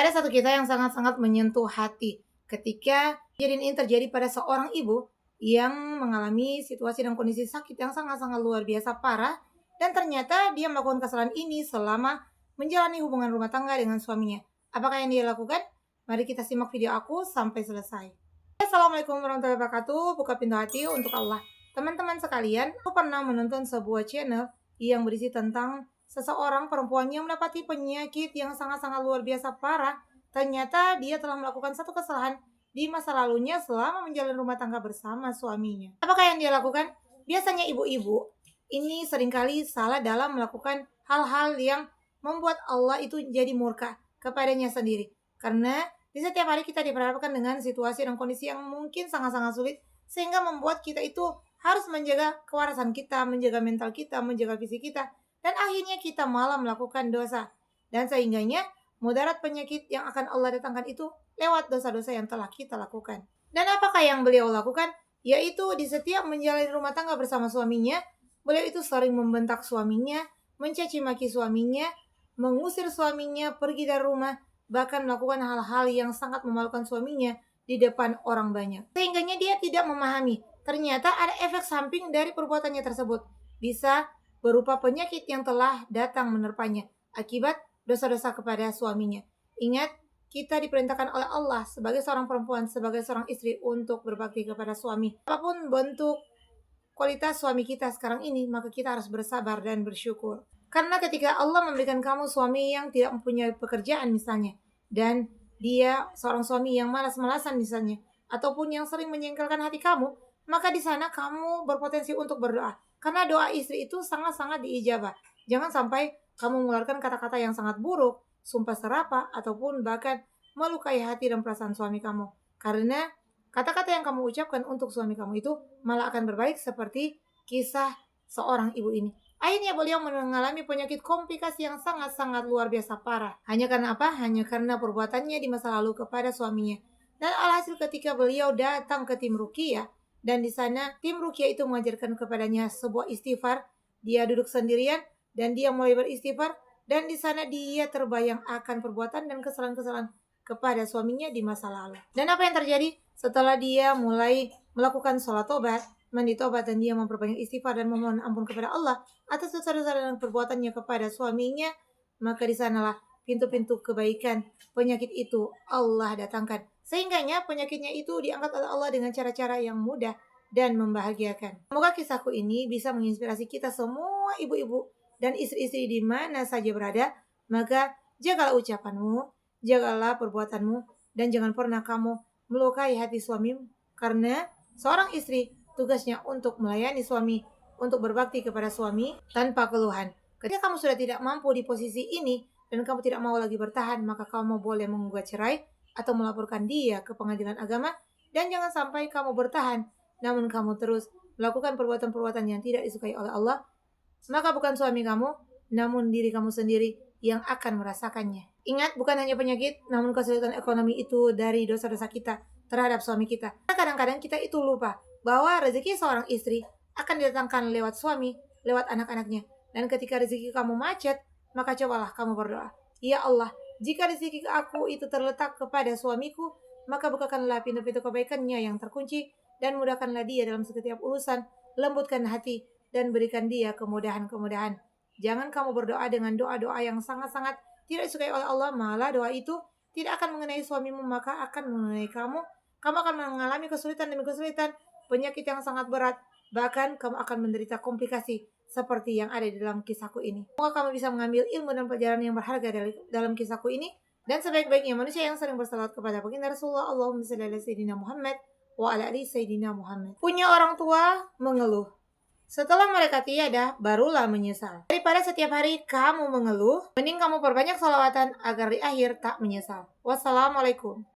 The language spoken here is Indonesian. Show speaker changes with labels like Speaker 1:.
Speaker 1: Ada satu kisah yang sangat-sangat menyentuh hati ketika kejadian ini terjadi pada seorang ibu yang mengalami situasi dan kondisi sakit yang sangat-sangat luar biasa parah, dan ternyata dia melakukan kesalahan ini selama menjalani hubungan rumah tangga dengan suaminya. Apakah yang dia lakukan? Mari kita simak video aku sampai selesai. Assalamualaikum warahmatullahi wabarakatuh. Buka pintu hati untuk Allah. Teman-teman sekalian, aku pernah menonton sebuah channel yang berisi tentang seseorang perempuan yang mendapati penyakit yang sangat-sangat luar biasa parah. Ternyata dia telah melakukan satu kesalahan di masa lalunya selama menjalani rumah tangga bersama suaminya. Apakah yang dia lakukan? Biasanya ibu-ibu ini seringkali salah dalam melakukan hal-hal yang membuat Allah itu jadi murka kepadanya sendiri. Karena di setiap hari kita diperhadapkan dengan situasi dan kondisi yang mungkin sangat-sangat sulit, sehingga membuat kita itu harus menjaga kewarasan kita, menjaga mental kita, menjaga fisik kita, dan akhirnya kita malah melakukan dosa. Dan sehingganya mudarat penyakit yang akan Allah datangkan itu lewat dosa-dosa yang telah kita lakukan. Dan apakah yang beliau lakukan? Yaitu di setiap menjalani rumah tangga bersama suaminya, beliau itu sering membentak suaminya, mencaci maki suaminya, mengusir suaminya pergi dari rumah, bahkan melakukan hal-hal yang sangat memalukan suaminya di depan orang banyak. Sehingganya dia tidak memahami, ternyata ada efek samping dari perbuatannya tersebut. Bisa berupa penyakit yang telah datang menerpanya akibat dosa-dosa kepada suaminya. Ingat, kita diperintahkan oleh Allah sebagai seorang perempuan, sebagai seorang istri untuk berbakti kepada suami. Apapun bentuk kualitas suami kita sekarang ini, maka kita harus bersabar dan bersyukur. Karena ketika Allah memberikan kamu suami yang tidak mempunyai pekerjaan misalnya, dan dia seorang suami yang malas-malasan misalnya, ataupun yang sering menyengkelkan hati kamu, maka di sana kamu berpotensi untuk berdoa. Karena doa istri itu sangat-sangat diijabah. Jangan sampai kamu mengeluarkan kata-kata yang sangat buruk, sumpah serapah, ataupun bahkan melukai hati dan perasaan suami kamu. Karena kata-kata yang kamu ucapkan untuk suami kamu itu malah akan berbalik seperti kisah seorang ibu ini. Akhirnya beliau mengalami penyakit komplikasi yang sangat-sangat luar biasa parah. Hanya karena apa? Hanya karena perbuatannya di masa lalu kepada suaminya. Dan alhasil ketika beliau datang ke tim Ruqyah, dan di sana tim Ruqyah itu mengajarkan kepadanya sebuah istighfar. Dia duduk sendirian dan dia mulai beristighfar, dan di sana dia terbayang akan perbuatan dan kesalahan-kesalahan kepada suaminya di masa lalu. Dan apa yang terjadi? Setelah dia mulai melakukan sholat tobat, mandi tobat, dan dia memperbanyak istighfar dan memohon ampun kepada Allah atas dosa-dosa dan perbuatannya kepada suaminya, maka di sanalah pintu-pintu kebaikan penyakit itu Allah datangkan. Sehingganya penyakitnya itu diangkat oleh Allah dengan cara-cara yang mudah dan membahagiakan. Semoga kisahku ini bisa menginspirasi kita semua ibu-ibu dan istri-istri di mana saja berada. Maka jagalah ucapanmu, jagalah perbuatanmu, dan jangan pernah kamu melukai hati suamimu. Karena seorang istri tugasnya untuk melayani suami, untuk berbakti kepada suami tanpa keluhan. Ketika kamu sudah tidak mampu di posisi ini dan kamu tidak mau lagi bertahan, maka kamu boleh menggugat cerai atau melaporkan dia ke pengadilan agama. Dan jangan sampai kamu bertahan namun kamu terus melakukan perbuatan-perbuatan yang tidak disukai oleh Allah, maka bukan suami kamu, namun diri kamu sendiri yang akan merasakannya. Ingat, bukan hanya penyakit, namun kesulitan ekonomi itu dari dosa-dosa kita terhadap suami kita. Kadang-kadang kita itu lupa bahwa rezeki seorang istri akan didatangkan lewat suami, lewat anak-anaknya. Dan ketika rezeki kamu macet, maka cobalah kamu berdoa, ya Allah, jika rezeki aku itu terletak kepada suamiku, maka bukakanlah pintu-pintu kebaikannya yang terkunci, dan mudahkanlah dia dalam setiap urusan, lembutkan hati, dan berikan dia kemudahan-kemudahan. Jangan kamu berdoa dengan doa-doa yang sangat-sangat tidak disukai oleh Allah, malah doa itu tidak akan mengenai suamimu, maka akan mengenai kamu. Kamu akan mengalami kesulitan demi kesulitan, penyakit yang sangat berat, bahkan kamu akan menderita komplikasi seperti yang ada di dalam kisahku ini. Semoga kamu bisa mengambil ilmu dan pelajaran yang berharga dalam kisahku ini. Dan sebaik-baiknya manusia yang sering bersalawat kepada baginda Rasulullah, Allahumma shalli ala sayyidina Muhammad wa ala ali sayyidina Muhammad. Punya orang tua mengeluh, setelah mereka tiada, barulah menyesal. Daripada setiap hari kamu mengeluh, mending kamu perbanyak sholawatan agar di akhir tak menyesal. Wassalamualaikum.